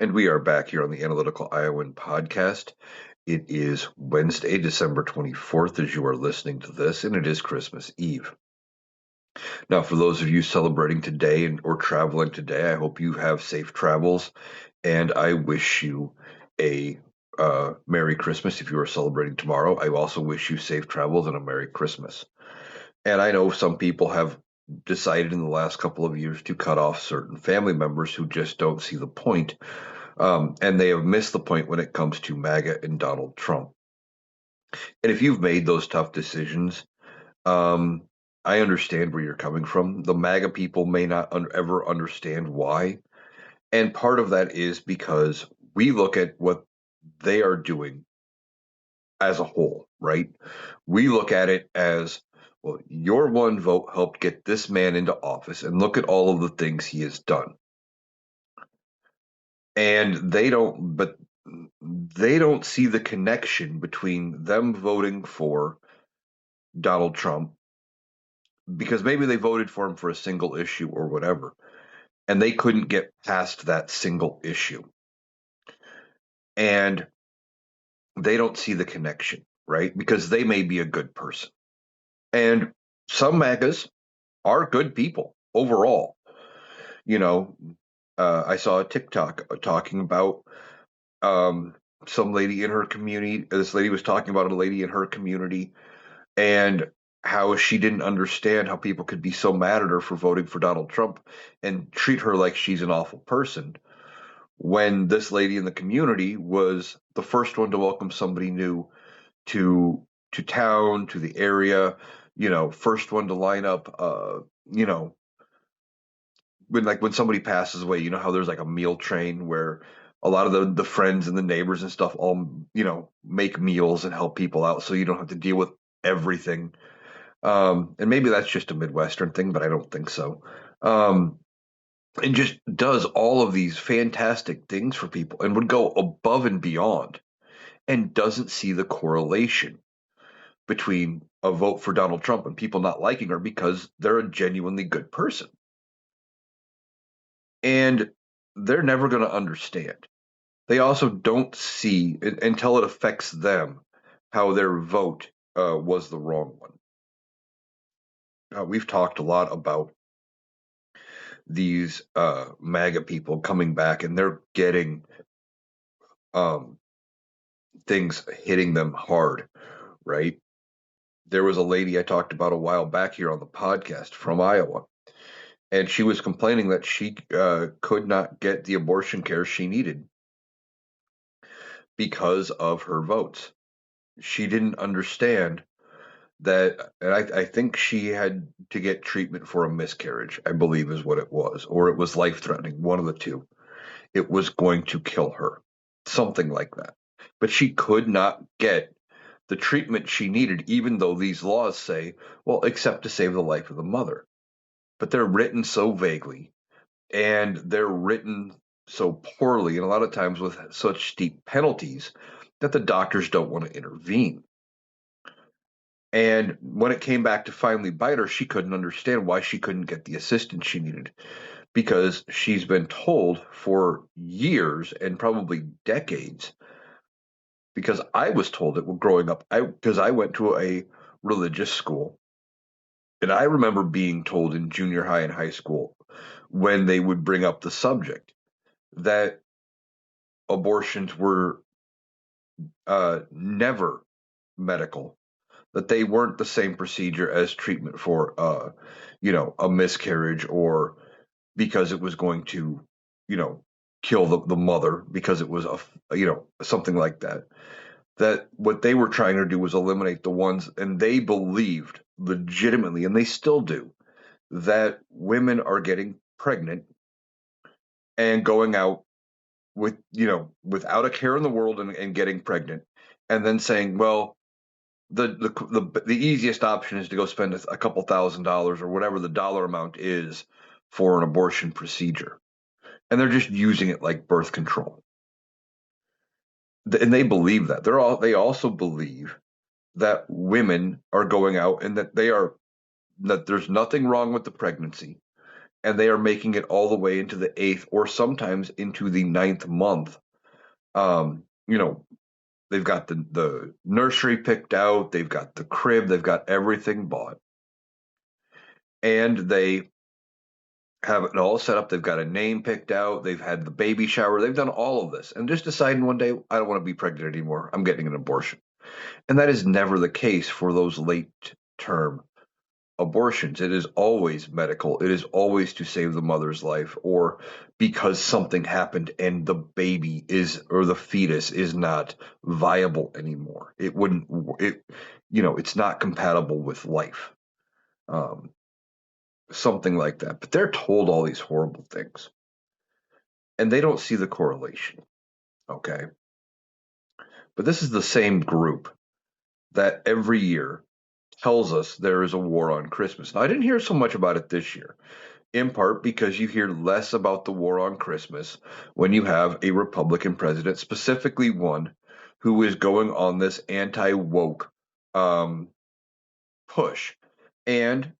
And we are back here on the Analytical Iowan podcast. It is Wednesday, December 24th, as you are listening to this, and it is Christmas Eve. Now, for those of you celebrating today or traveling today, I hope you have safe travels, and I wish you a Merry Christmas if you are celebrating tomorrow. I also wish you safe travels and a Merry Christmas. And I know some people have decided in the last couple of years to cut off certain family members who just don't see the point. And they have missed the point when it comes to MAGA and Donald Trump. And if you've made those tough decisions, um, I understand where you're coming from. The MAGA people may not ever understand why. And part of that is because we look at what they are doing as a whole, right? We look at it as, well, your one vote helped get this man into office, and look at all of the things he has done. And they don't see the connection between them voting for Donald Trump because maybe they voted for him for a single issue or whatever, and they couldn't get past that single issue. And they don't see the connection, right? Because they may be a good person. And some MAGAs are good people overall. You know, I saw a TikTok talking about um, some lady in her community. This lady was talking about a lady in her community and how she didn't understand how people could be so mad at her for voting for Donald Trump and treat her like she's an awful person when this lady in the community was the first one to welcome somebody new to town, to the area, first one to line up, you know, when somebody passes away, you know how there's like a meal train where a lot of the friends and the neighbors and stuff all, make meals and help people out so you don't have to deal with everything. And maybe that's just a Midwestern thing, but I don't think so. Um, and just does all of these fantastic things for people and would go above and beyond and doesn't see the correlation between a vote for Donald Trump and people not liking her because they're a genuinely good person. And they're never going to understand. They also don't see until it affects them how their vote was the wrong one. We've talked a lot about these MAGA people coming back, and they're getting um, things hitting them hard, right? There was a lady I talked about a while back here on the podcast from Iowa, and she was complaining that she could not get the abortion care she needed because of her votes. She didn't understand that, and I think she had to get treatment for a miscarriage, I believe is what it was, or it was life threatening, one of the two. It was going to kill her, something like that. But she could not get the treatment she needed, even though these laws say, well, except to save the life of the mother. But they're written so vaguely and they're written so poorly, and a lot of times with such steep penalties that the doctors don't want to intervene. And when it came back to finally bite her, she couldn't understand why she couldn't get the assistance she needed because she's been told for years and probably decades. Because I was told it growing up, because I went to a religious school, and I remember being told in junior high and high school when they would bring up the subject that abortions were never medical, that they weren't the same procedure as treatment for, a miscarriage or because it was going to, you know, kill the mother because it was something like that. That what they were trying to do was eliminate the ones, and they believed legitimately, and they still do, that women are getting pregnant and going out with, without a care in the world and getting pregnant, and then saying, well, the easiest option is to go spend a couple $1,000s or whatever the dollar amount is for an abortion procedure, and they're just using it like birth control. And they believe that they also believe that women are going out and that there's nothing wrong with the pregnancy and they are making it all the way into the eighth or sometimes into the ninth month. You know, they've got the nursery picked out, they've got the crib, they've got everything bought, and they have it all set up. They've got a name picked out, they've had the baby shower, they've done all of this, and just deciding one day, I don't want to be pregnant anymore. I'm getting an abortion. And that is never the case for those late term abortions. It is always medical. It is always to save the mother's life or because something happened and the baby is or the fetus is not viable anymore. It wouldn't, it, it's not compatible with life. Um, Something like that. But they're told all these horrible things and they don't see the correlation. Okay. But this is the same group that every year tells us there is a war on Christmas. Now, I didn't hear so much about it this year, in part because you hear less about the war on Christmas when you have a Republican president, specifically one who is going on this anti woke um, push. And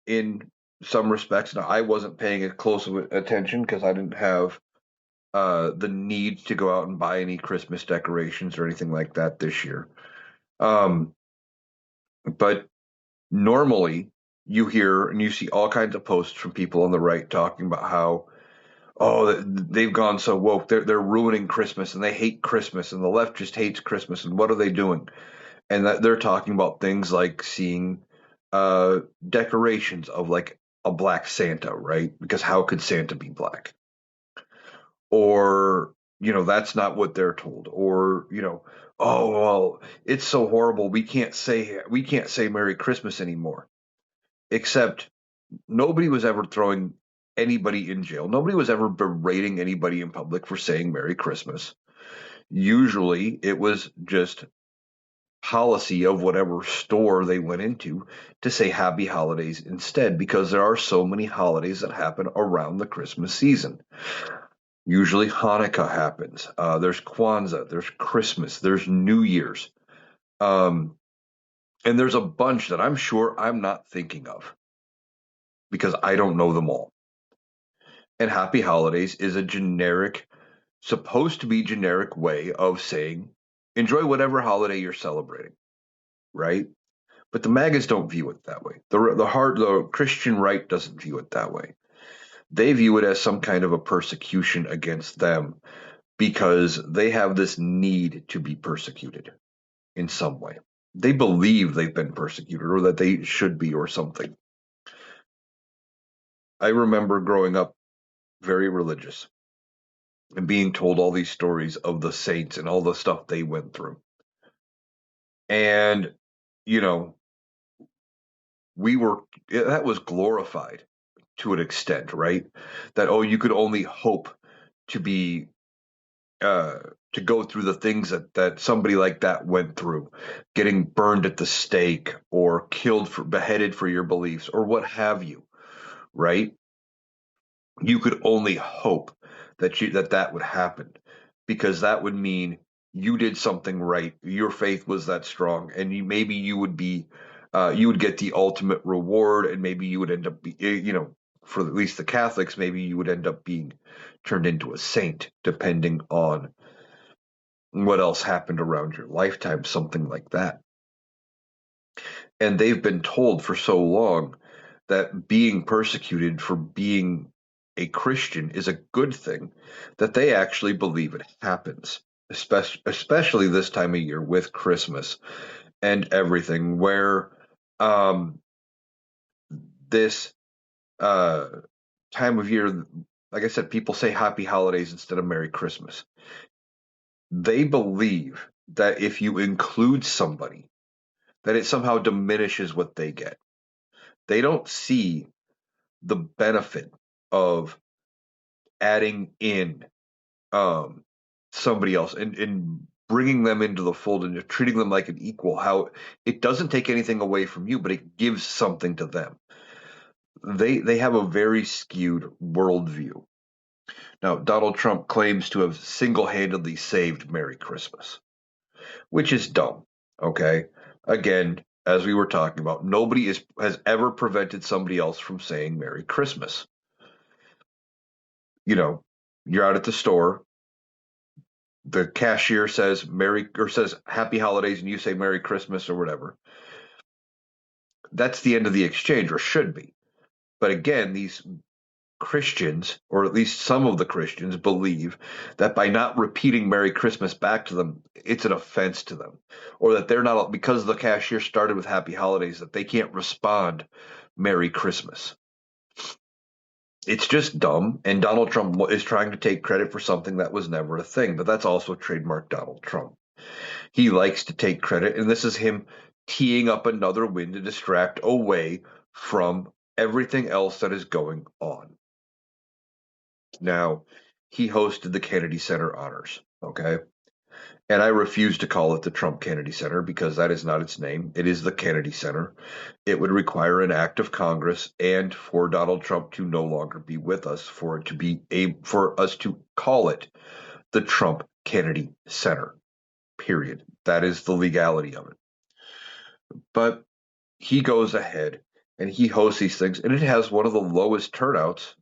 in some respects, now I wasn't paying it close attention because I didn't have the need to go out and buy any Christmas decorations or anything like that this year. Um, but normally you hear and you see all kinds of posts from people on the right talking about how they've gone so woke, they're ruining Christmas and they hate Christmas and the left just hates Christmas and what are they doing? And that they're talking about things like seeing decorations of like a black Santa, right? Because how could Santa be black? Or that's not what they're told. Or oh well, it's so horrible we can't say Merry Christmas anymore. Except nobody was ever throwing anybody in jail. Nobody was ever berating anybody in public for saying Merry Christmas. Usually it was just policy of whatever store they went into to say happy holidays instead, because there are so many holidays that happen around the Christmas season. Usually Hanukkah happens. There's Kwanzaa, there's Christmas, there's New Year's. Um, and there's a bunch that I'm sure I'm not thinking of because I don't know them all. And happy holidays is a generic, supposed to be generic way of saying enjoy whatever holiday you're celebrating, right? But the MAGAs don't view it that way. The Christian right doesn't view it that way. They view it as some kind of a persecution against them because they have this need to be persecuted in some way. They believe they've been persecuted or that they should be or something. I remember growing up very religious and being told all these stories of the saints and all the stuff they went through. And, you know, we were, that was glorified to an extent, right? That, oh, you could only hope to be, uh, to go through the things that somebody like that went through, getting burned at the stake or beheaded for your beliefs or what have you, right? You could only hope that would happen because that would mean you did something right. Your faith was that strong, and maybe you would get the ultimate reward, and maybe you would end up for at least the Catholics, maybe you would end up being turned into a saint, depending on what else happened around your lifetime, something like that. And they've been told for so long that being persecuted for being a Christian is a good thing, that they actually believe it happens, especially this time of year with Christmas and everything, where um, this uh, time of year, like I said, people say happy holidays instead of Merry Christmas. They believe that if you include somebody, that it somehow diminishes what they get. They don't see the benefit of adding in um, somebody else and bringing them into the fold and treating them like an equal. How it doesn't take anything away from you, but it gives something to them. They have a very skewed worldview. Now, Donald Trump claims to have single-handedly saved Merry Christmas, which is dumb. Okay, again. as we were talking about, nobody has ever prevented somebody else from saying Merry Christmas. You know, you're out at the store, the cashier says Merry or says Happy Holidays, and you say Merry Christmas or whatever. That's the end of the exchange, or should be. But again, these Christians, or at least some of the Christians, believe that by not repeating Merry Christmas back to them, it's an offense to them, or that they're not, because the cashier started with Happy Holidays, that they can't respond Merry Christmas. It's just dumb, and Donald Trump is trying to take credit for something that was never a thing, but that's also trademark Donald Trump. He likes to take credit, and this is him teeing up another win to distract away from everything else that is going on. Now, he hosted the Kennedy Center Honors, okay? And I refuse to call it the Trump Kennedy Center because that is not its name. It is the Kennedy Center. It would require an act of Congress and for Donald Trump to no longer be with us for it to be for us to call it the Trump Kennedy Center. Period. That is the legality of it. But he goes ahead and he hosts these things, and it has one of the lowest turnouts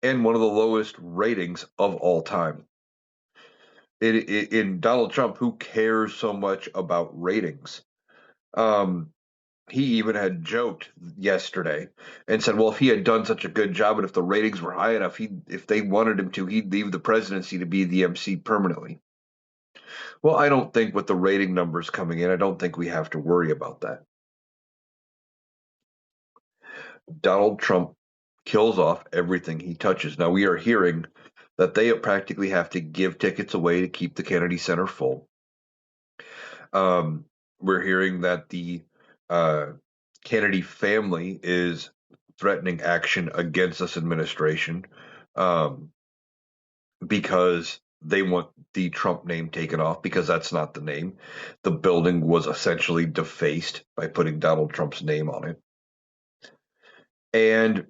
and one of the lowest ratings of all time. In Donald Trump, who cares so much about ratings? Um, he even had joked yesterday and said, "Well, if he had done such a good job, and if the ratings were high enough, if they wanted him to, he'd leave the presidency to be the MC permanently." Well, I don't think with the rating numbers coming in, I don't think we have to worry about that. Donald Trump kills off everything he touches. Now we are hearing that they practically have to give tickets away to keep the Kennedy Center full. We're hearing that the uh, Kennedy family is threatening action against this administration um, because they want the Trump name taken off because that's not the name. The building was essentially defaced by putting Donald Trump's name on it. And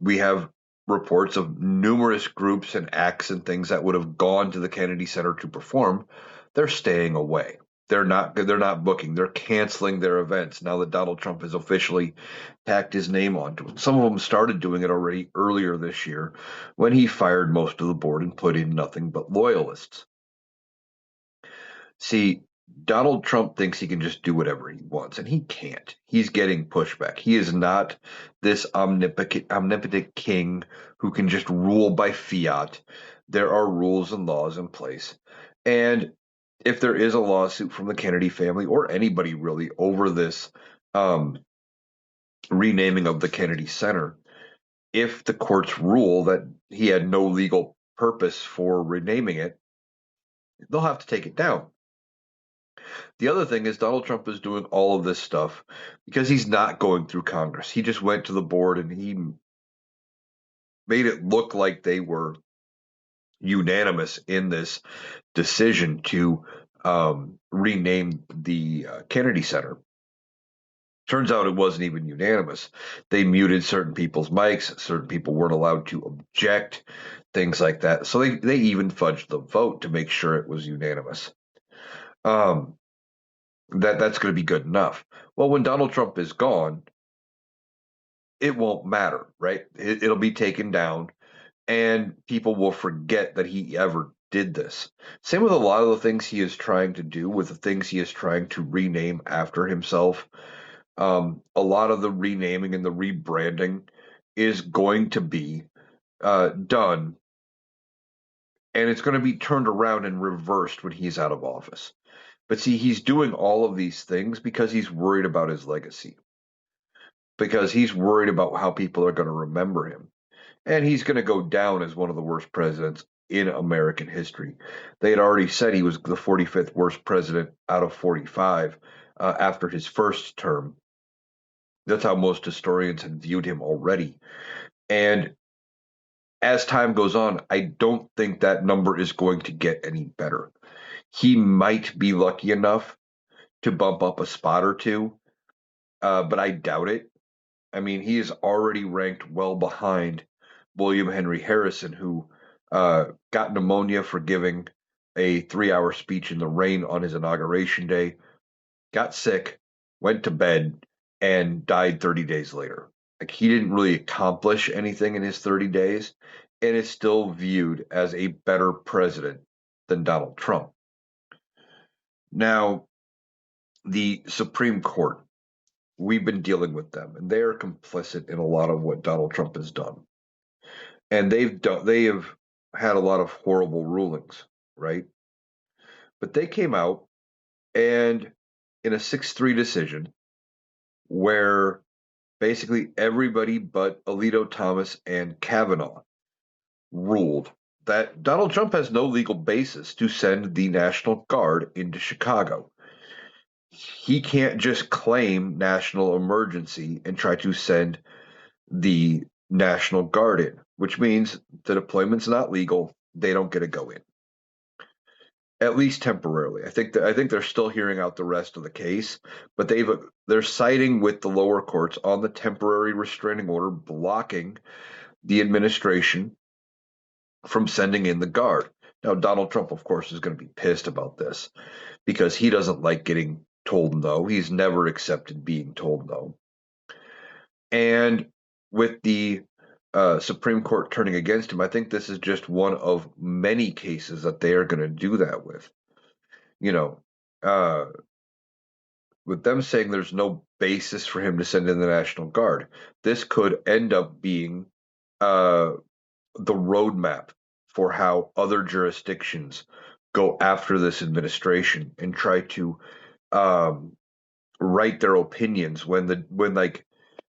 we have reports of numerous groups and acts and things that would have gone to the Kennedy Center to perform. They're staying away. They're not booking. They're canceling their events now that Donald Trump has officially tacked his name onto it. Some of them started doing it already earlier this year when he fired most of the board and put in nothing but loyalists. See, Donald Trump thinks he can just do whatever he wants, and he can't. He's getting pushback. He is not this omnipotent king who can just rule by fiat. There are rules and laws in place. And if there is a lawsuit from the Kennedy family or anybody really over this um, renaming of the Kennedy Center, if the courts rule that he had no legal purpose for renaming it, they'll have to take it down. The other thing is Donald Trump is doing all of this stuff because he's not going through Congress. He just went to the board and he made it look like they were unanimous in this decision to rename the Kennedy Center. Turns out it wasn't even unanimous. They muted certain people's mics. Certain people weren't allowed to object, things like that. So they even fudged the vote to make sure it was unanimous. Um, that's going to be good enough. Well, when Donald Trump is gone, it won't matter, right? It'll be taken down, and people will forget that he ever did this. Same with a lot of the things he is trying to do, with the things he is trying to rename after himself. A lot of the renaming and the rebranding is going to be done, and it's going to be turned around and reversed when he's out of office. But see, he's doing all of these things because he's worried about his legacy, because he's worried about how people are going to remember him. And he's going to go down as one of the worst presidents in American history. They had already said he was the 45th worst president out of 45 after his first term. That's how most historians had viewed him already. And as time goes on, I don't think that number is going to get any better. He might be lucky enough to bump up a spot or two, but I doubt it. I mean, he is already ranked well behind William Henry Harrison, who got pneumonia for giving a 3-hour speech in the rain on his inauguration day, got sick, went to bed, and died 30 days later. Like he didn't really accomplish anything in his 30 days and is still viewed as a better president than Donald Trump. Now, the Supreme Court, we've been dealing with them, and they are complicit in a lot of what Donald Trump has done. And they have had a lot of horrible rulings, right? But they came out and in a 6-3 decision where basically everybody but Alito, Thomas, and Kavanaugh ruled that Donald Trump has no legal basis to send the National Guard into Chicago. He can't just claim national emergency and try to send the National Guard in, which means the deployment's not legal. They don't get to go in, at least temporarily. I think they're still hearing out the rest of the case, but they're siding with the lower courts on the temporary restraining order blocking the administration from sending in the guard. Now, Donald Trump, of course, is going to be pissed about this because he doesn't like getting told no. He's never accepted being told no. And with the Supreme Court turning against him, I think this is just one of many cases that they are going to do that with. You know, uh, with them saying there's no basis for him to send in the National Guard, this could end up being uh, the roadmap for how other jurisdictions go after this administration and try to um, write their opinions when like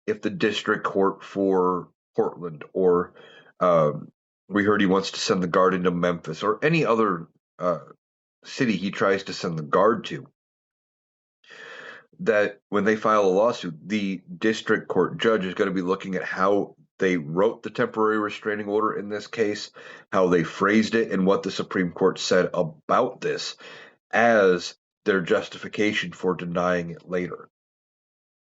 if the district court for Portland or um, we heard he wants to send the guard into Memphis or any other uh, city he tries to send the guard to, that when they file a lawsuit, the district court judge is going to be looking at how they wrote the temporary restraining order in this case, how they phrased it, and what the Supreme Court said about this as their justification for denying it later.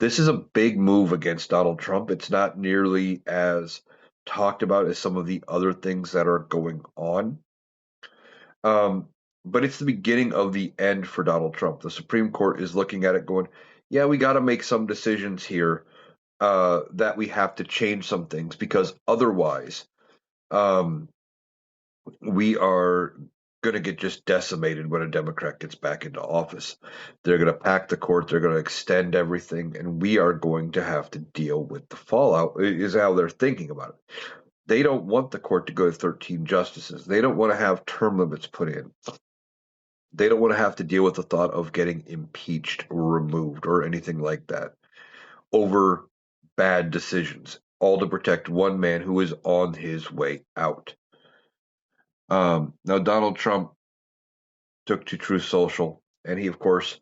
This is a big move against Donald Trump. It's not nearly as talked about as some of the other things that are going on. Um, but it's the beginning of the end for Donald Trump. The Supreme Court is looking at it going, yeah, we got to make some decisions here that we have to change some things because otherwise um, we are going to get just decimated when a Democrat gets back into office. They're going to pack the court, they're going to extend everything, and we are going to have to deal with the fallout, is how they're thinking about it. They don't want the court to go to 13 justices. They don't want to have term limits put in. They don't want to have to deal with the thought of getting impeached or removed or anything like that over bad decisions, all to protect one man who is on his way out. Now, Donald Trump took to Truth Social, and he, of course,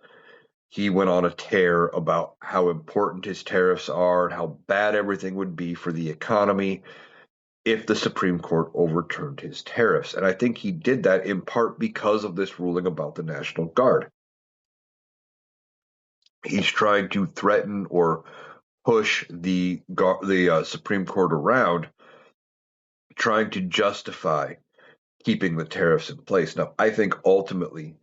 he went on a tear about how important his tariffs are and how bad everything would be for the economy if the Supreme Court overturned his tariffs. And I think he did that in part because of this ruling about the National Guard. He's trying to threaten or push the Supreme Court around, trying to justify keeping the tariffs in place. Now, I think ultimately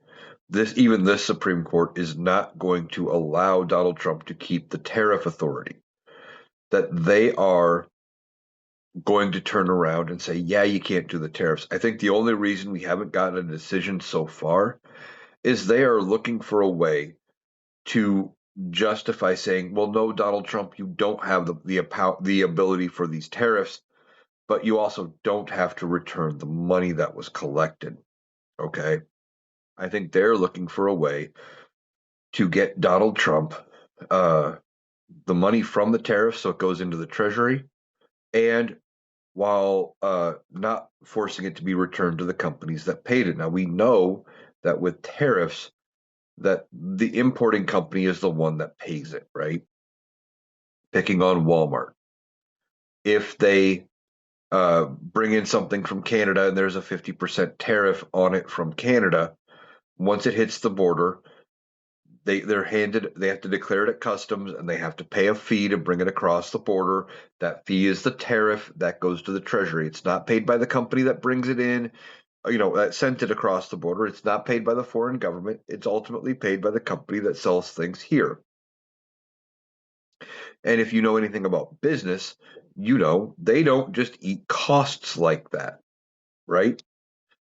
this Supreme Court is not going to allow Donald Trump to keep the tariff authority. That they are going to turn around and say, yeah, you can't do the tariffs. I think the only reason we haven't gotten a decision so far is they are looking for a way to justify saying, well, no, Donald Trump, you don't have the ability for these tariffs, but you also don't have to return the money that was collected. Okay. I think they're looking for a way to get Donald Trump uh, the money from the tariffs so it goes into the treasury, and while not forcing it to be returned to the companies that paid it. Now, we know that with tariffs, that the importing company is the one that pays it, right? Picking on Walmart. If they bring in something from Canada and there's a 50% tariff on it from Canada, once it hits the border, they have to declare it at customs and they have to pay a fee to bring it across the border. That fee is the tariff that goes to the treasury. It's not paid by the company that brings it in, that sent it across the border. It's not paid by the foreign government. It's ultimately paid by the company that sells things here. And if you know anything about business, you know they don't just eat costs like that, right?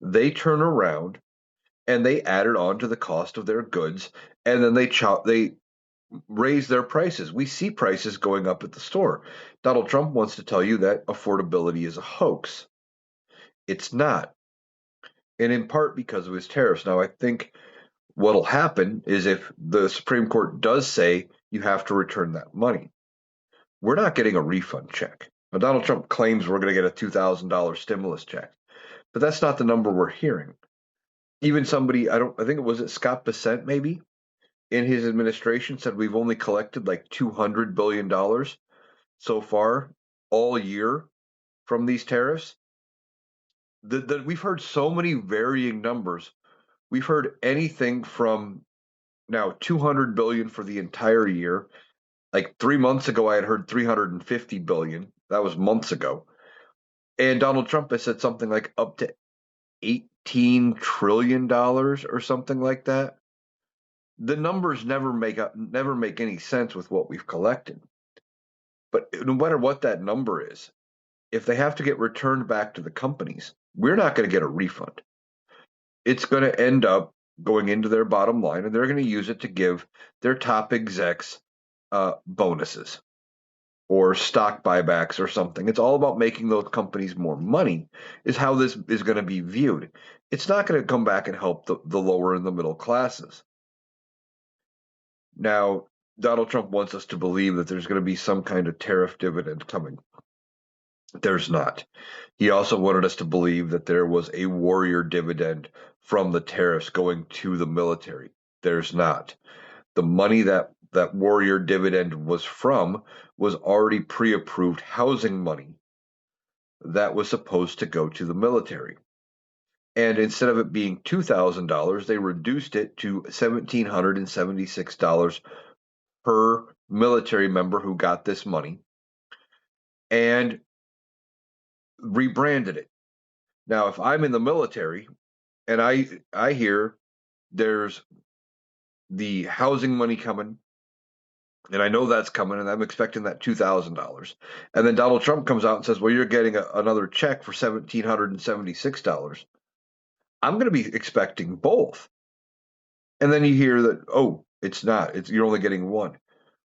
They turn around and they add it on to the cost of their goods, and then they raise their prices. We see prices going up at the store. Donald Trump wants to tell you that affordability is a hoax. It's not, and in part because of his tariffs. Now, I think what'll happen is if the Supreme Court does say you have to return that money, we're not getting a refund check. Now, Donald Trump claims we're going to get a $2,000 stimulus check, but that's not the number we're hearing. Even somebody, I think it was Scott Bessent maybe in his administration said we've only collected like $200 billion so far all year from these tariffs. That we've heard so many varying numbers. We've heard anything from now 200 billion for the entire year. Like 3 months ago, I had heard 350 billion. That was months ago. And Donald Trump has said something like up to $18 trillion or something like that. The numbers never make any sense with what we've collected. But no matter what that number is, if they have to get returned back to the companies, we're not going to get a refund. It's going to end up going into their bottom line, and they're going to use it to give their top execs bonuses or stock buybacks or something. It's all about making those companies more money, is how this is going to be viewed. It's not going to come back and help the lower and the middle classes. Now, Donald Trump wants us to believe that there's going to be some kind of tariff dividend coming. There's not. He also wanted us to believe that there was a warrior dividend from the tariffs going to the military. There's not. The money that warrior dividend was from was already pre-approved housing money that was supposed to go to the military. And instead of it being $2,000, they reduced it to $1,776 per military member who got this money and rebranded it. Now, if I'm in the military and I hear there's the housing money coming, and I know that's coming, and I'm expecting that $2,000, and then Donald Trump comes out and says, "Well, you're getting another check for $1,776." I'm going to be expecting both, and then you hear that, oh, it's not. It's you're only getting one.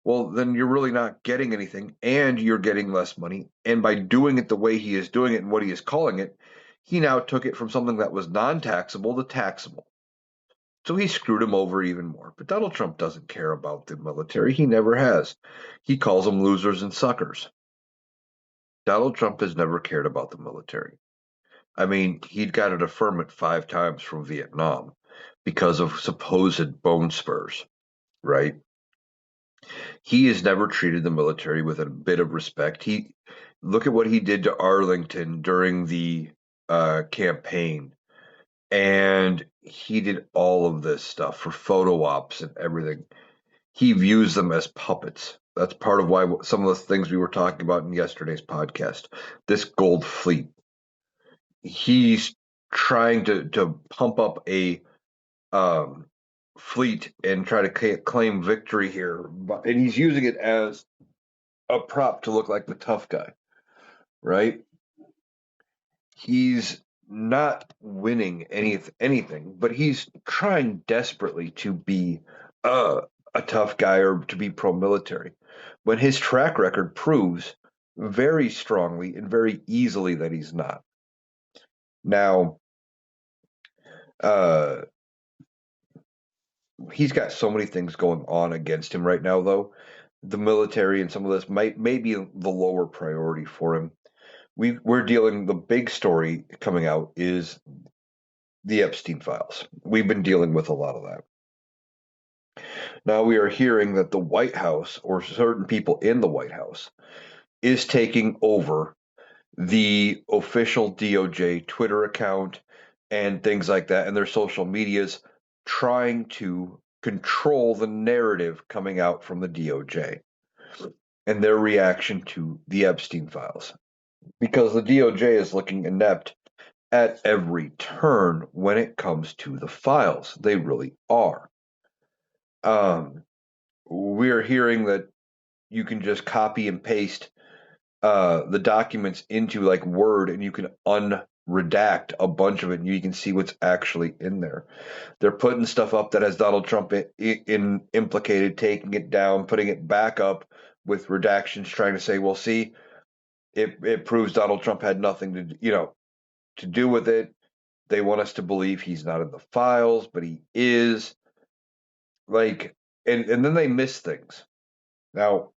Well, then you're really not getting anything, and you're getting less money. And by doing it the way he is doing it and what he is calling it, he now took it from something that was non-taxable to taxable. So he screwed him over even more. But Donald Trump doesn't care about the military. He never has. He calls them losers and suckers. Donald Trump has never cared about the military. I mean, he'd got a deferment 5 times from Vietnam because of supposed bone spurs, right? He has never treated the military with a bit of respect. He look at what he did to Arlington during the campaign, and he did all of this stuff for photo ops and everything. He views them as puppets. That's part of why some of the things we were talking about in yesterday's podcast. This gold fleet. He's trying to pump up a um, fleet and try to claim victory here, and he's using it as a prop to look like the tough guy, right? He's not winning anything, but he's trying desperately to be a tough guy or to be pro-military. When his track record proves very strongly and very easily that he's not. Now, uh, he's got so many things going on against him right now, though. The military and some of this may be the lower priority for him. We're dealing the big story coming out is the Epstein files. We've been dealing with a lot of that. Now we are hearing that the White House or certain people in the White House is taking over the official DOJ Twitter account and things like that and their social medias, trying to control the narrative coming out from the DOJ and their reaction to the Epstein files. Because the DOJ is looking inept at every turn when it comes to the files. They really are. Um, we're hearing that you can just copy and paste the documents into like Word, and you can unredact a bunch of it, and you can see what's actually in there. They're putting stuff up that has Donald Trump implicated, taking it down, putting it back up with redactions, trying to say, well, see, it proves Donald Trump had nothing to do with it. They want us to believe he's not in the files, but he is. Like, and then they miss things. Now,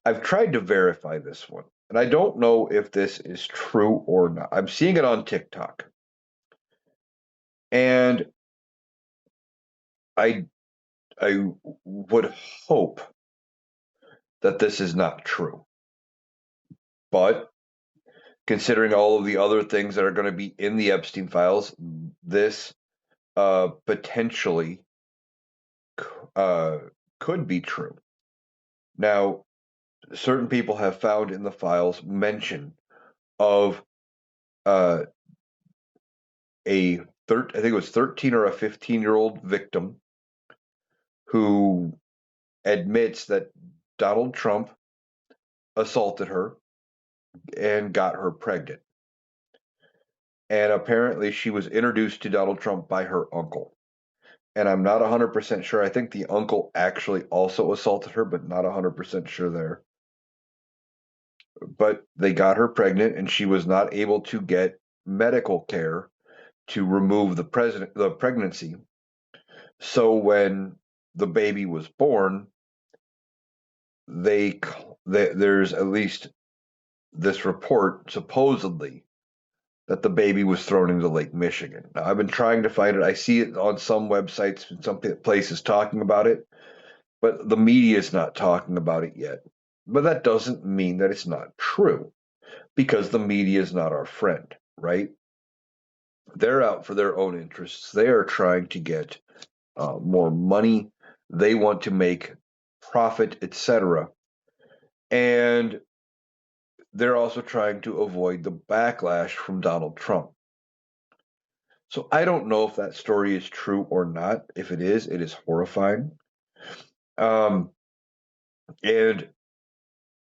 I've tried to verify this one, and I don't know if this is true or not. I'm seeing it on TikTok, and I I would hope that this is not true. But considering all of the other things that are going to be in the Epstein files, this potentially uh, could be true. Now, certain people have found in the files mention of uh, I think it was 13 or a 15-year-old victim who admits that Donald Trump assaulted her and got her pregnant. And apparently she was introduced to Donald Trump by her uncle. And I'm not 100% sure. I think the uncle actually also assaulted her, but not 100% sure there. But they got her pregnant, and she was not able to get medical care to remove the pregnancy. So when the baby was born, they there's at least this report supposedly that the baby was thrown into Lake Michigan. Now I've been trying to find it. I see it on some websites and some places talking about it, but the media is not talking about it yet. But that doesn't mean that it's not true, because the media is not our friend, right? They're out for their own interests. They are trying to get more money. They want to make profit, etc. And they're also trying to avoid the backlash from Donald Trump. So I don't know if that story is true or not. If it is horrifying. Um, and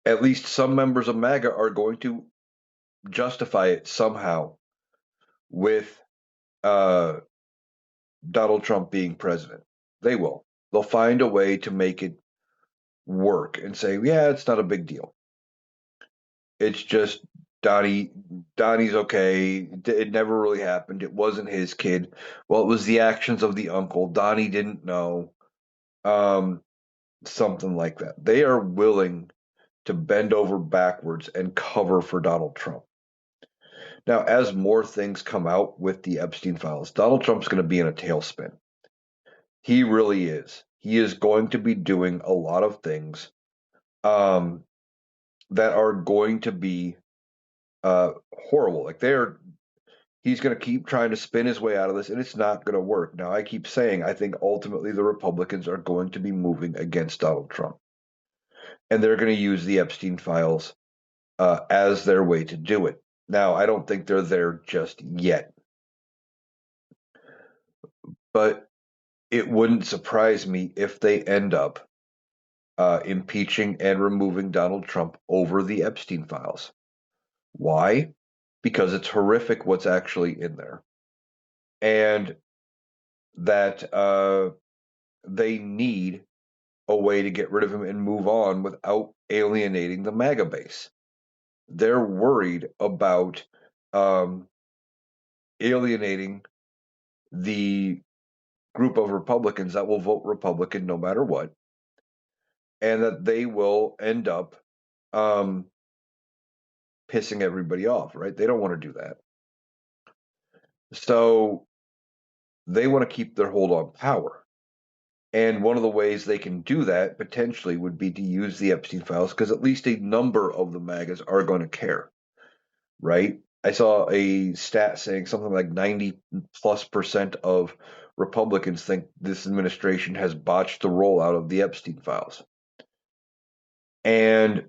at least some members of MAGA are going to justify it somehow with uh, Donald Trump being president. They will. They'll find a way to make it work and say, yeah, it's not a big deal. It's just Donnie. Donnie's okay. It never really happened. It wasn't his kid. Well, it was the actions of the uncle. Donnie didn't know. Um, Something like that. They are willing to bend over backwards and cover for Donald Trump. Now, as more things come out with the Epstein files, Donald Trump's going to be in a tailspin. He really is. He is going to be doing a lot of things um, that are going to be horrible. Like he's going to keep trying to spin his way out of this, and it's not going to work. Now, I keep saying I think ultimately the Republicans are going to be moving against Donald Trump, and they're going to use the Epstein files as their way to do it. Now, I don't think they're there just yet, but it wouldn't surprise me if they end up impeaching and removing Donald Trump over the Epstein files. Why? Because it's horrific what's actually in there. And that they need a way to get rid of him and move on without alienating the MAGA base. They're worried about um, alienating the group of Republicans that will vote Republican no matter what, and that they will end up um, pissing everybody off, right? They don't want to do that. So they want to keep their hold on power. And one of the ways they can do that potentially would be to use the Epstein files, because at least a number of the MAGAs are going to care, right? I saw a stat saying something like 90+% of Republicans think this administration has botched the rollout of the Epstein files. And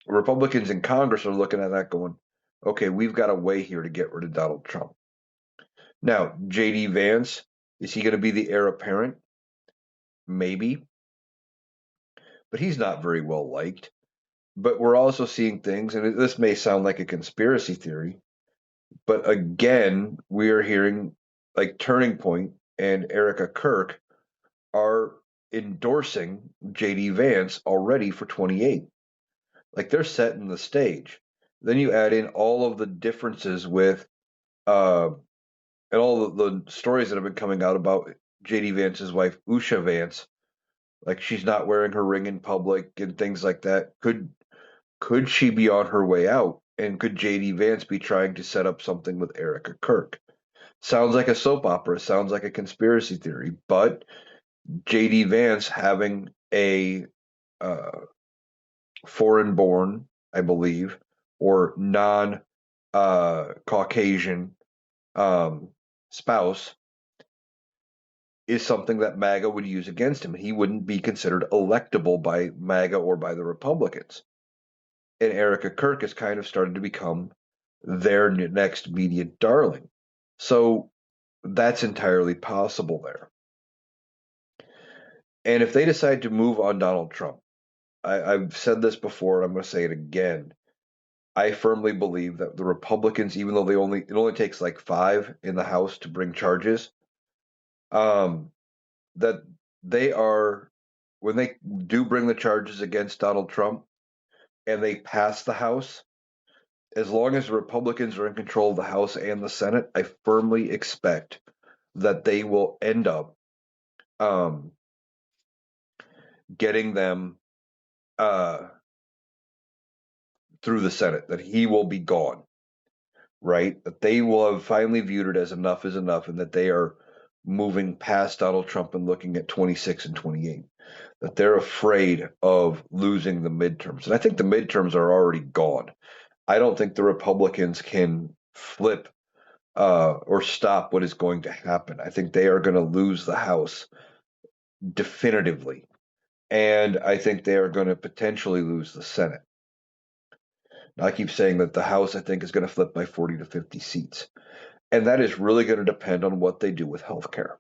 Republicans in Congress are looking at that going, okay, we've got a way here to get rid of Donald Trump. Now, J.D. Vance, is he going to be the heir apparent? Maybe. but he's not very well liked. But we're also seeing things, and this may sound like a conspiracy theory, but again, we are hearing like Turning Point and Erica Kirk are endorsing JD Vance already for 28. Like they're setting the stage. Then you add in all of the differences with uh, and all the stories that have been coming out about JD Vance's wife Usha Vance, like she's not wearing her ring in public and things like that. Could she be on her way out? And could JD Vance be trying to set up something with Erica Kirk? Sounds like a soap opera, sounds like a conspiracy theory, but JD Vance having a uh, foreign born, I believe, or non Caucasian um, spouse is something that MAGA would use against him. He wouldn't be considered electable by MAGA or by the Republicans. And Erica Kirk has kind of started to become their next media darling. So that's entirely possible there. And if they decide to move on Donald Trump, I've said this before and I'm going to say it again. I firmly believe that the Republicans, even though it only takes like five in the House to bring charges, um, that they are when they do bring the charges against Donald Trump and they pass the House, as long as the Republicans are in control of the House and the Senate, I firmly expect that they will end up um, getting them uh, through the Senate, that he will be gone, right? That they will have finally viewed it as enough is enough and that they are moving past Donald Trump and looking at 26 and 28. That they're afraid of losing the midterms. And I think the midterms are already gone. I don't think the Republicans can flip or stop what is going to happen. I think they are going to lose the House definitively. And I think they are going to potentially lose the Senate. Now, I keep saying that the House, I think, is going to flip by 40 to 50 seats. And that is really going to depend on what they do with healthcare.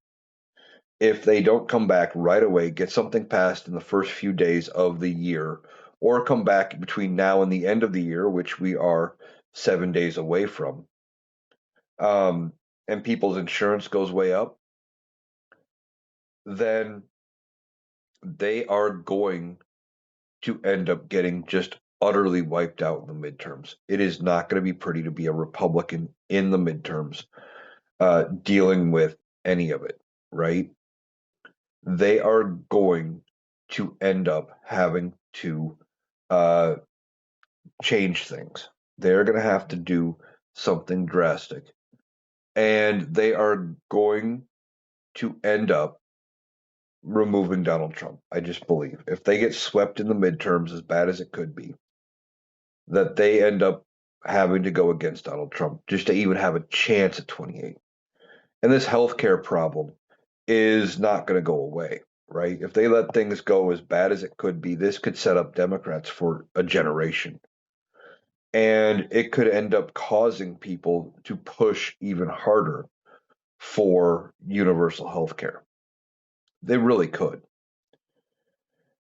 If they don't come back right away, get something passed in the first few days of the year, or come back between now and the end of the year, which we are 7 days away from, um, and people's insurance goes way up, then they are going to end up getting just utterly wiped out in the midterms. It is not going to be pretty to be a Republican in the midterms dealing with any of it, right? They are going to end up having to uh, change things. They're going to have to do something drastic. And they are going to end up removing Donald Trump. I just believe if they get swept in the midterms, as bad as it could be, that they end up having to go against Donald Trump just to even have a chance at 28. And this healthcare problem is not going to go away, right? If they let things go as bad as it could be, this could set up Democrats for a generation. And it could end up causing people to push even harder for universal health care. They really could.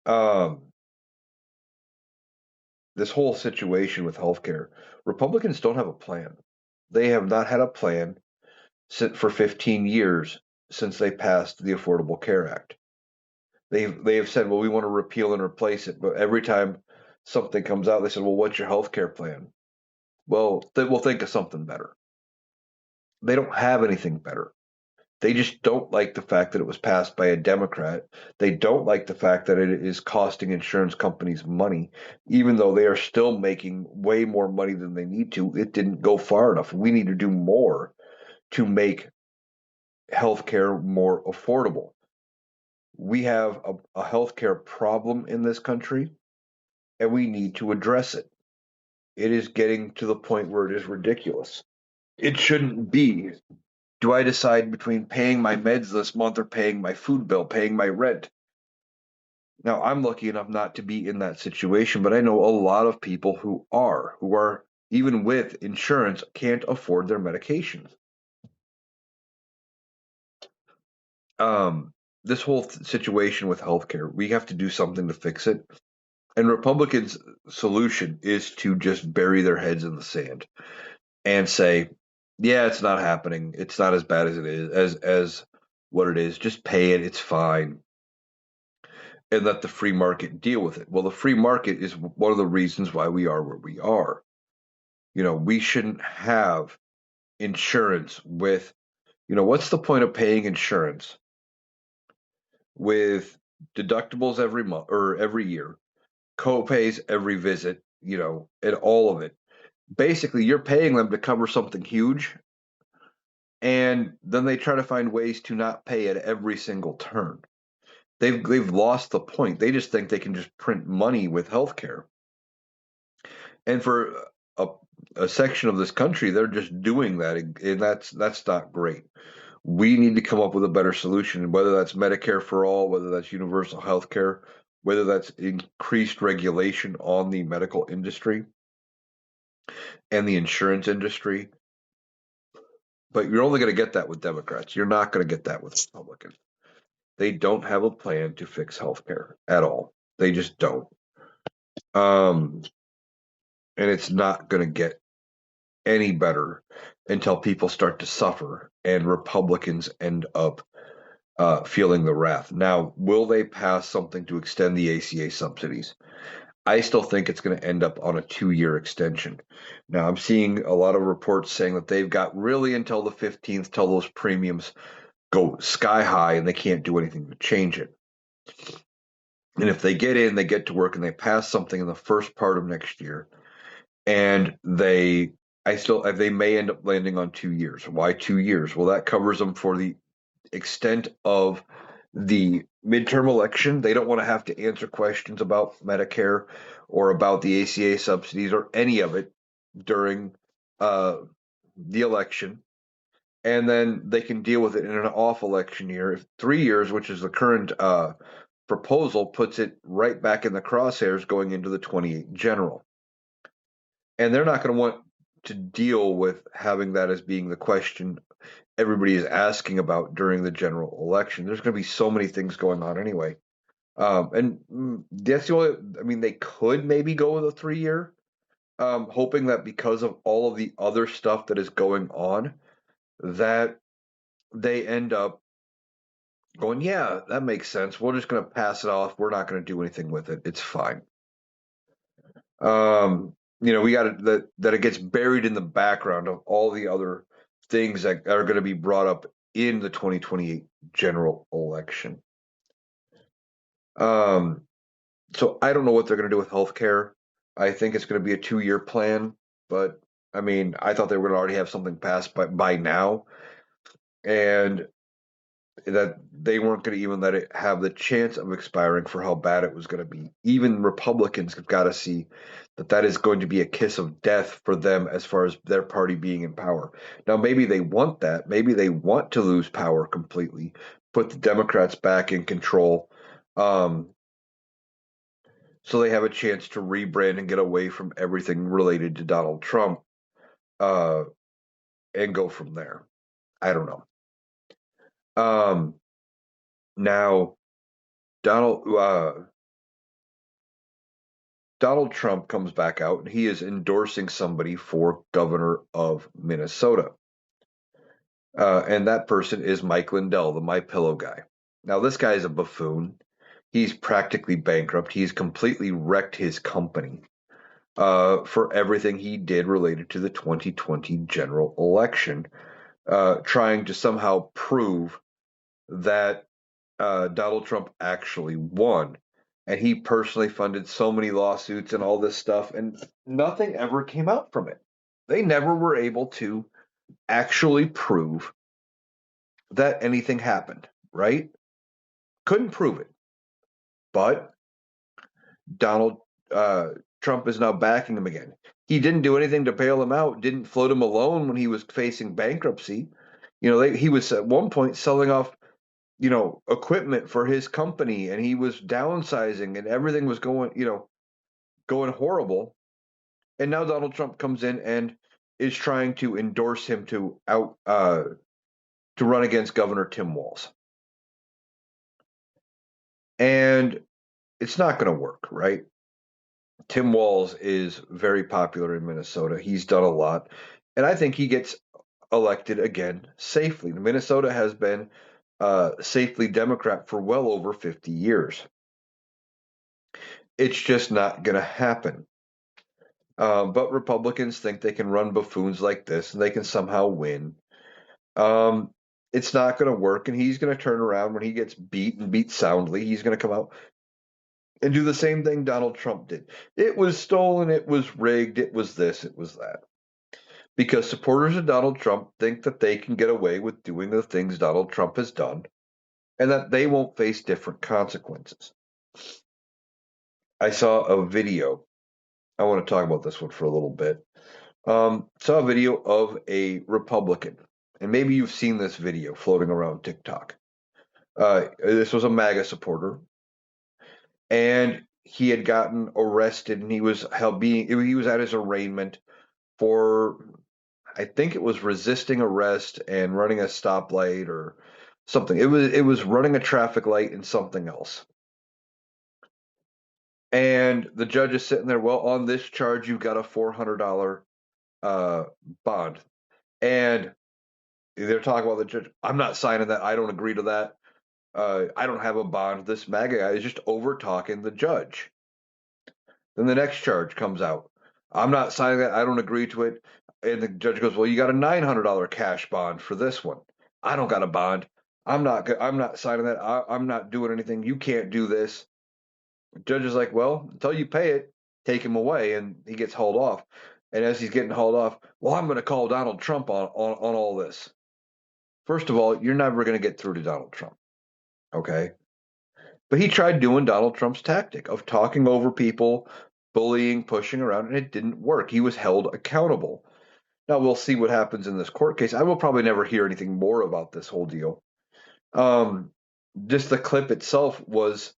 Um, this whole situation with healthcare, Republicans don't have a plan. They have not had a plan for 15 years since they passed the Affordable Care Act. They have said, well, we want to repeal and replace it, but every time something comes out, they said, well, what's your health care plan? Well, we'll think of something better. They don't have anything better. They just don't like the fact that it was passed by a Democrat. They don't like the fact that it is costing insurance companies money, even though they are still making way more money than they need to. It didn't go far enough. We need to do more to make healthcare more affordable. We have a healthcare problem in this country, and we need to address it. It is getting to the point where it is ridiculous. It shouldn't be. Do I decide between paying my meds this month or paying my food bill, paying my rent? Now, I'm lucky enough not to be in that situation, but I know a lot of people who are even with insurance, can't afford their medications. Um, this whole situation with healthcare, we have to do something to fix it. And Republicans' solution is to just bury their heads in the sand and say, "Yeah, it's not happening. It's not as bad as it is as what it is. Just pay it. It's fine." And let the free market deal with it. Well, the free market is one of the reasons why we are where we are. We shouldn't have insurance with, what's the point of paying insurance with deductibles every month or every year, co-pays every visit, and all of it. Basically, you're paying them to cover something huge, and then they try to find ways to not pay at every single turn. They've lost the point. They just think they can just print money with healthcare. And for a, a section of this country, they're just doing that, and that's not great. We need to come up with a better solution, whether that's Medicare for all, whether that's universal health care, whether that's increased regulation on the medical industry and the insurance industry. But you're only going to get that with Democrats. You're not going to get that with Republicans. They don't have a plan to fix healthcare at all. They just don't. Um, and it's not going to get any better until people start to suffer and Republicans end up feeling the wrath. Now, will they pass something to extend the ACA subsidies? I still think it's going to end up on a 2-year extension. Now, I'm seeing a lot of reports saying that they've got really until the 15th till those premiums go sky high and they can't do anything to change it. And if they get in, they get to work and they pass something in the first part of next year, and they may end up landing on 2 years. Why 2 years? Well, that covers them for the extent of the midterm election. They don't want to have to answer questions about Medicare or about the ACA subsidies or any of it during uh, the election. And then they can deal with it in an off election year. If 3 years, which is the current proposal, puts it right back in the crosshairs going into the 28 general. And they're not going to want to deal with having that as being the question everybody is asking about during the general election. There's going to be so many things going on anyway. And that's the only, I mean, they could maybe go with a 3 year, hoping that because of all of the other stuff that is going on, that they end up going, yeah, that makes sense. We're just going to pass it off. We're not going to do anything with it. It's fine. We got that it gets buried in the background of all the other things that are going to be brought up in the 2028 general election. Um, so I don't know what they're going to do with healthcare. I think it's going to be a 2-year plan, but I mean, I thought they were going to already have something passed by now, and that they weren't going to even let it have the chance of expiring for how bad it was going to be. Even Republicans have got to see that that is going to be a kiss of death for them as far as their party being in power. Now, maybe they want that. Maybe they want to lose power completely, put the Democrats back in control, um, so they have a chance to rebrand and get away from everything related to Donald Trump, uh, and go from there. I don't know. Now, Donald Donald Trump comes back out and he is endorsing somebody for governor of Minnesota. And that person is Mike Lindell, the My Pillow guy. Now, this guy is a buffoon. He's practically bankrupt. He's completely wrecked his company for everything he did related to the 2020 general election, trying to somehow prove that Donald Trump actually won. And he personally funded so many lawsuits and all this stuff, and nothing ever came out from it. They never were able to actually prove that anything happened, right? Couldn't prove it. But Donald Trump is now backing him again. He didn't do anything to bail him out, didn't float him alone when he was facing bankruptcy. He was at one point selling off equipment for his company, and he was downsizing and everything was going horrible. And now Donald Trump comes in and is trying to endorse him to run against Governor Tim Walz. And it's not going to work, right? Tim Walz is very popular in Minnesota. He's done a lot. And I think he gets elected again safely. Minnesota has been safely Democrat for well over 50 years. It's just not going to happen. But Republicans think they can run buffoons like this and they can somehow win. Um, it's not going to work, and he's going to turn around when he gets beat and beat soundly. He's going to come out and do the same thing Donald Trump did. It was stolen, it was rigged, it was this, it was that. Because supporters of Donald Trump think that they can get away with doing the things Donald Trump has done and that they won't face different consequences. I saw a video. I want to talk about this one for a little bit. Saw a video of a Republican, and maybe you've seen this video floating around TikTok. This was a MAGA supporter, and he had gotten arrested, and he was at his arraignment for, I think it was resisting arrest and running a stoplight or something. It was running a traffic light and something else. And the judge is sitting there. Well, on this charge, you've got a $400 uh, bond, and they're talking about the judge. I'm not signing that. I don't agree to that. I don't have a bond. This MAGA guy is just over talking the judge. Then the next charge comes out. I'm not signing that. I don't agree to it. And the judge goes, "Well, you got a $900 cash bond for this one. I don't got a bond. I'm not signing that. I'm not doing anything. You can't do this." The judge is like, "Well, until you pay it, take him away," and he gets hauled off. And as he's getting hauled off, well, I'm going to call Donald Trump on all this. First of all, you're never going to get through to Donald Trump, okay? But he tried doing Donald Trump's tactic of talking over people, bullying, pushing around, and it didn't work. He was held accountable. Now we'll see what happens in this court case. I will probably never hear anything more about this whole deal. Um, just the clip itself was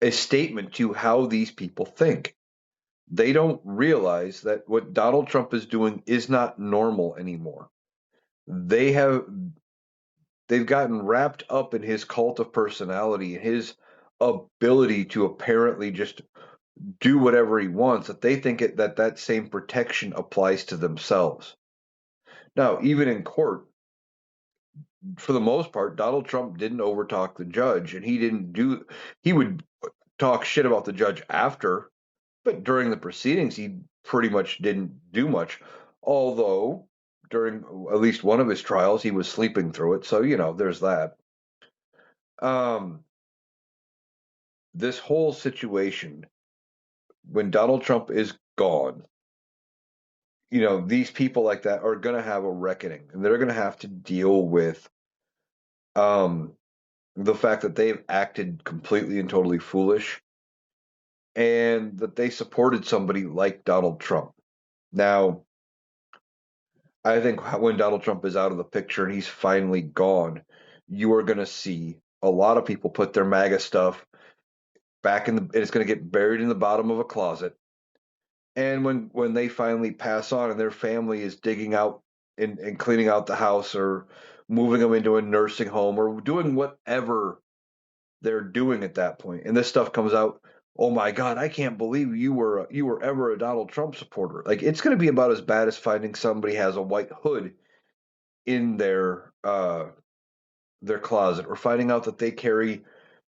a statement to how these people think. They don't realize that what Donald Trump is doing is not normal anymore. They have they've gotten wrapped up in his cult of personality and his ability to apparently just do whatever he wants, that they think that same protection applies to themselves. Now, even in court, for the most part, Donald Trump didn't overtalk the judge, and he would talk shit about the judge after, but during the proceedings, he pretty much didn't do much. Although during at least one of his trials, he was sleeping through it, so there's that. Um, this whole situation, when Donald Trump is gone, these people like that are going to have a reckoning, and they're going to have to deal with um, the fact that they've acted completely and totally foolish, and that they supported somebody like Donald Trump. Now, I think when Donald Trump is out of the picture and he's finally gone, you are going to see a lot of people put their MAGA stuff back and it's going to get buried in the bottom of a closet. And when they finally pass on and their family is digging out and cleaning out the house or moving them into a nursing home or doing whatever they're doing at that point, and this stuff comes out, oh my God, I can't believe you were ever a Donald Trump supporter. Like, it's going to be about as bad as finding somebody has a white hood in their closet, or finding out that they carry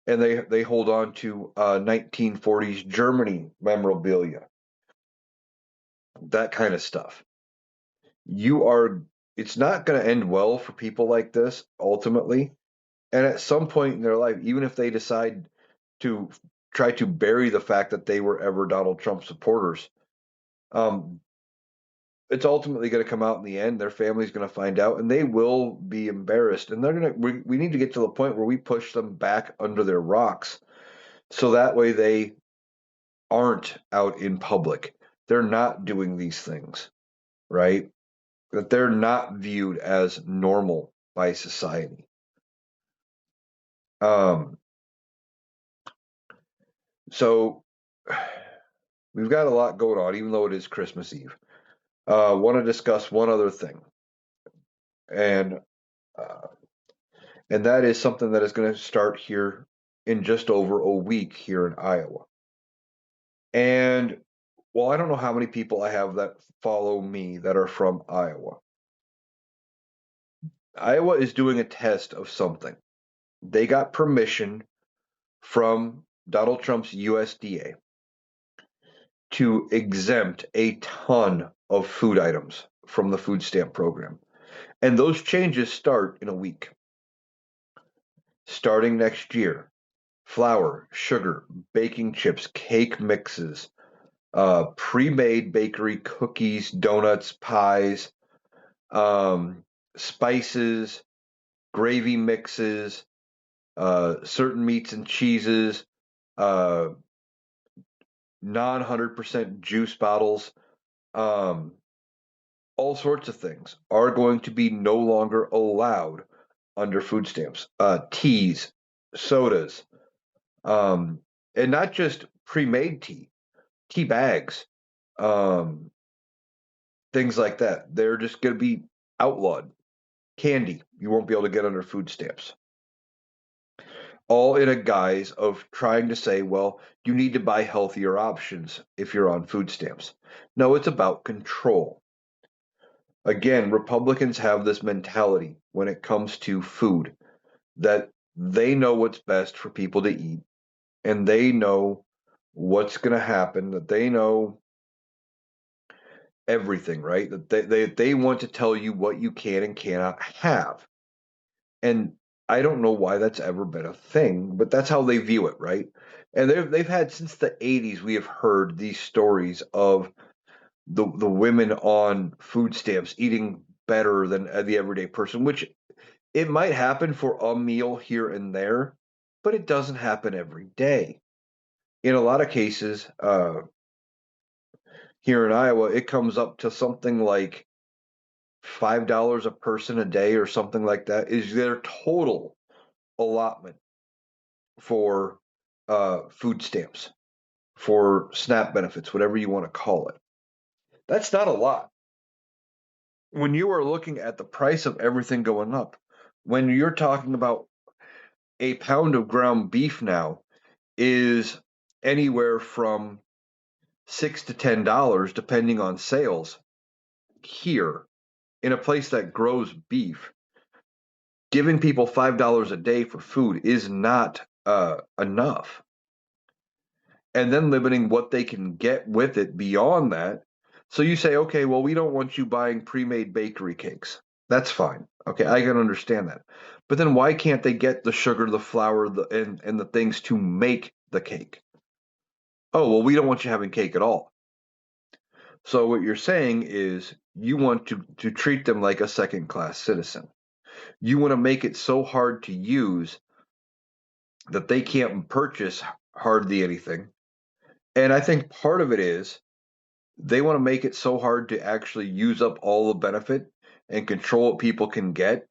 and they hold on to 1940s Germany memorabilia, that kind of stuff. You are It's not going to end well for people like this ultimately. And at some point in their life, even if they decide to try to bury the fact that they were ever Donald Trump supporters, um, it's ultimately going to come out in the end. Their family's going to find out, and they will be embarrassed. And they're going to. We need to get to the point where we push them back under their rocks, so that way they aren't out in public. They're not doing these things, right? That they're not viewed as normal by society. Um, so we've got a lot going on, even though it is Christmas Eve. Want to discuss one other thing, and uh, and that is something that is going to start here. in just over a week here in Iowa. And well, I don't know how many people I have that follow me that are from Iowa. Iowa is doing a test of something. They got permission from Donald Trump's USDA to exempt a ton of food items from the food stamp program. And those changes start in a week. Starting next year, flour, sugar, baking chips, cake mixes, pre-made bakery cookies, donuts, pies, spices, gravy mixes, certain meats and cheeses, uh, non 100% juice bottles, um, all sorts of things are going to be no longer allowed under food stamps. Teas, sodas, um, and not just pre-made tea bags, um, things like that. They're just going to be outlawed. Candy, you won't be able to get under food stamps. All in a guise of trying to say, well, you need to buy healthier options if you're on food stamps. No, it's about control. Again, Republicans have this mentality when it comes to food that they know what's best for people to eat and they know what's going to happen, that they know everything, right? That they want to tell you what you can and cannot have. And I don't know why that's ever been a thing, but that's how they view it, right? And they've had since the 80s, we have heard these stories of the women on food stamps eating better than the everyday person, which it might happen for a meal here and there, but it doesn't happen every day. In a lot of cases, here in Iowa, it comes up to something like $5 a person a day or something like that is their total allotment for food stamps, for SNAP benefits, whatever you want to call it. That's not a lot. When you are looking at the price of everything going up, when you're talking about a pound of ground beef now is anywhere from $6 to $10, depending on sales here in a place that grows beef, giving people $5 a day for food is not enough. And then limiting what they can get with it beyond that. So you say, okay, well, we don't want you buying pre-made bakery cakes. That's fine. Okay, I can understand that. But then why can't they get the sugar, the flour, and the things to make the cake? Oh, well, we don't want you having cake at all. So what you're saying is you want to treat them like a second class citizen. You want to make it so hard to use that they can't purchase hardly anything. And I think part of it is they want to make it so hard to actually use up all the benefit and control what people can get.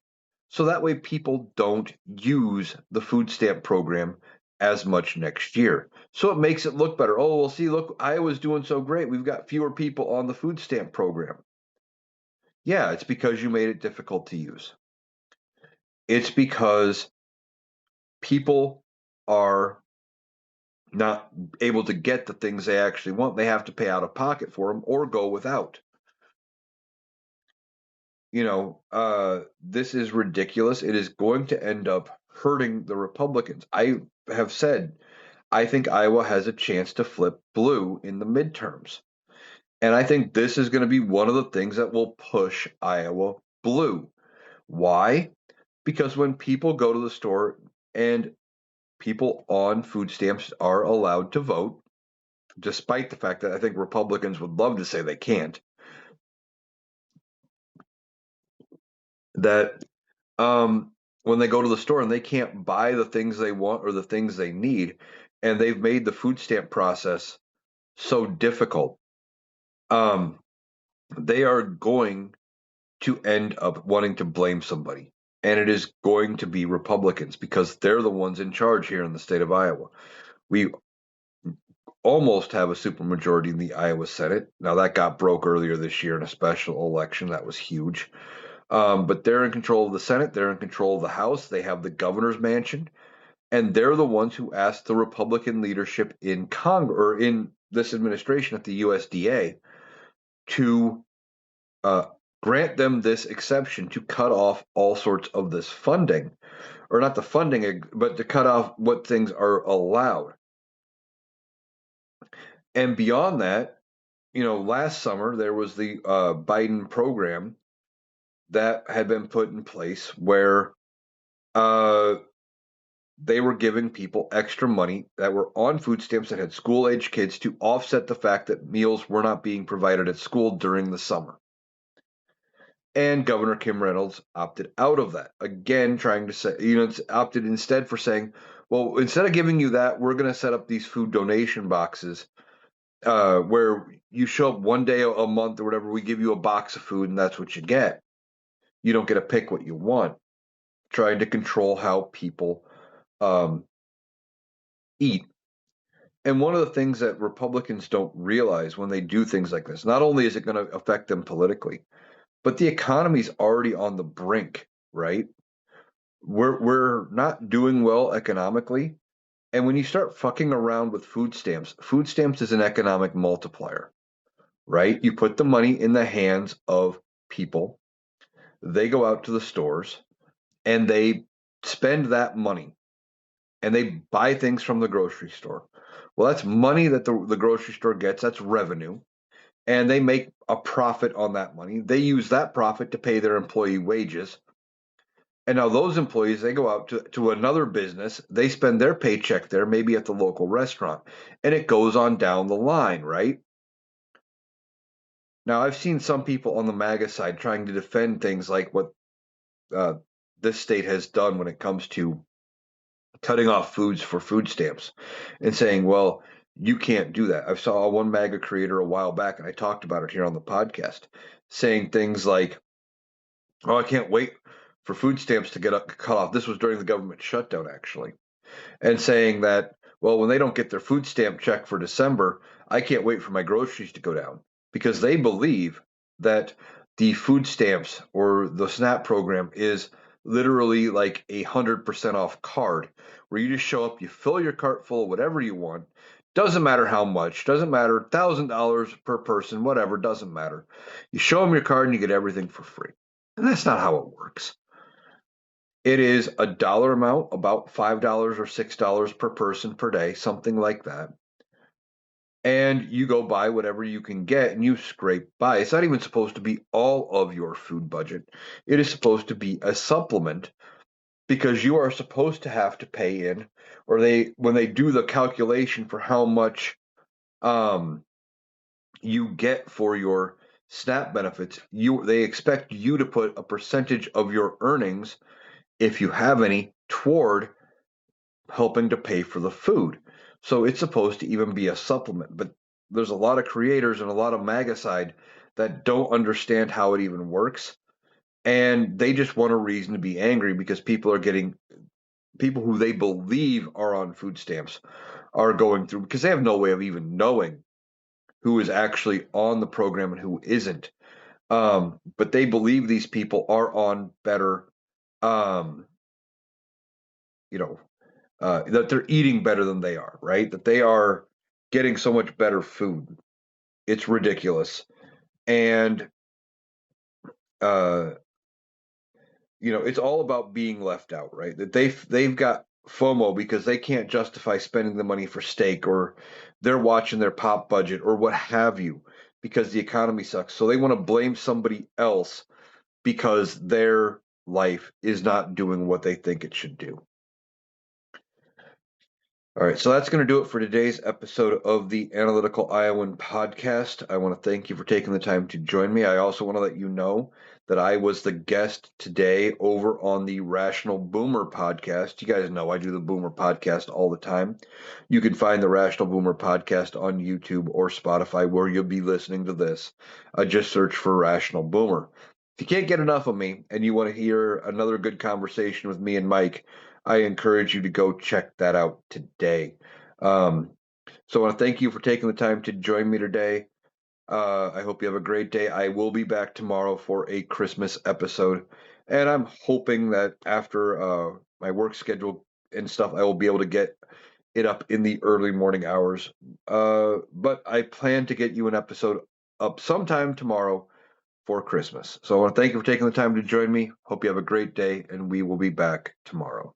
So that way people don't use the food stamp program as much next year. So it makes it look better. Oh, well, see, look, Iowa's doing so great. We've got fewer people on the food stamp program. Yeah, it's because you made it difficult to use. It's because people are not able to get the things they actually want. They have to pay out of pocket for them or go without. This is ridiculous. It is going to end up hurting the Republicans. I have said I think Iowa has a chance to flip blue in the midterms. And I think this is going to be one of the things that will push Iowa blue. Why? Because when people go to the store and people on food stamps are allowed to vote, despite the fact that I think Republicans would love to say they can't, that when they go to the store and they can't buy the things they want or the things they need, and they've made the food stamp process so difficult, um, they are going to end up wanting to blame somebody. And it is going to be Republicans because they're the ones in charge here in the state of Iowa. We almost have a supermajority in the Iowa Senate. Now, that got broke earlier this year in a special election. That was huge. But they're in control of the Senate. They're in control of the House. They have the governor's mansion. And they're the ones who asked the Republican leadership in Congress or in this administration at the USDA to uh, grant them this exception to cut off all sorts of this funding, or not the funding, but to cut off what things are allowed. And beyond that, last summer there was the Biden program that had been put in place where uh, they were giving people extra money that were on food stamps that had school age kids to offset the fact that meals were not being provided at school during the summer. And Governor Kim Reynolds opted out of that. Again, trying to say, it's opted instead for saying, well, instead of giving you that, we're going to set up these food donation boxes where you show up one day a month or whatever. We give you a box of food, and that's what you get. You don't get to pick what you want. Trying to control how people um, eat. And one of the things that Republicans don't realize when they do things like this, not only is it going to affect them politically, but the economy's already on the brink, right? We're not doing well economically. And when you start fucking around with food stamps is an economic multiplier, right? You put the money in the hands of people, they go out to the stores and they spend that money and they buy things from the grocery store. Well, that's money that the grocery store gets, that's revenue, and they make a profit on that money. They use that profit to pay their employee wages. And now those employees, they go out to another business, they spend their paycheck there, maybe at the local restaurant, and it goes on down the line, right? Now, I've seen some people on the MAGA side trying to defend things like what uh, this state has done when it comes to cutting off foods for food stamps and saying, well, you can't do that. I saw one MAGA creator a while back, and I talked about it here on the podcast, saying things like, oh, I can't wait for food stamps to get cut off. This was during the government shutdown, actually, and saying that, well, when they don't get their food stamp check for December, I can't wait for my groceries to go down because they believe that the food stamps or the SNAP program is literally like 100% off card where you just show up, you fill your cart full of whatever you want. Doesn't matter how much, doesn't matter, $1,000 per person, whatever, doesn't matter. You show them your card and you get everything for free. And that's not how it works. It is a dollar amount, about $5 or $6 per person per day, something like that. And you go buy whatever you can get and you scrape by. It's not even supposed to be all of your food budget. It is supposed to be a supplement because you are supposed to have to pay in, or when they do the calculation for how much um, you get for your SNAP benefits, they expect you to put a percentage of your earnings, if you have any, toward helping to pay for the food. So it's supposed to even be a supplement. But there's a lot of creators and a lot of MAGA side that don't understand how it even works. And they just want a reason to be angry because people who they believe are on food stamps are going through because they have no way of even knowing who is actually on the program and who isn't. But they believe these people are on better, um, you know, that they're eating better than they are, right? That they are getting so much better food. It's ridiculous. And, uh, it's all about being left out, right? That they've got FOMO because they can't justify spending the money for steak or they're watching their pop budget or what have you because the economy sucks. So they want to blame somebody else because their life is not doing what they think it should do. All right, so that's going to do it for today's episode of the Analytical Iowan podcast. I want to thank you for taking the time to join me. I also want to let you know that I was the guest today over on the Rational Boomer podcast. You guys know I do the Boomer podcast all the time. You can find the Rational Boomer podcast on YouTube or Spotify where you'll be listening to this. Just search for Rational Boomer. If you can't get enough of me and you want to hear another good conversation with me and Mike, I encourage you to go check that out today. Um, so I want to thank you for taking the time to join me today. I hope you have a great day. I will be back tomorrow for a Christmas episode, and I'm hoping that after my work schedule and stuff, I will be able to get it up in the early morning hours. But I plan to get you an episode up sometime tomorrow for Christmas. So I want to thank you for taking the time to join me. Hope you have a great day, and we will be back tomorrow.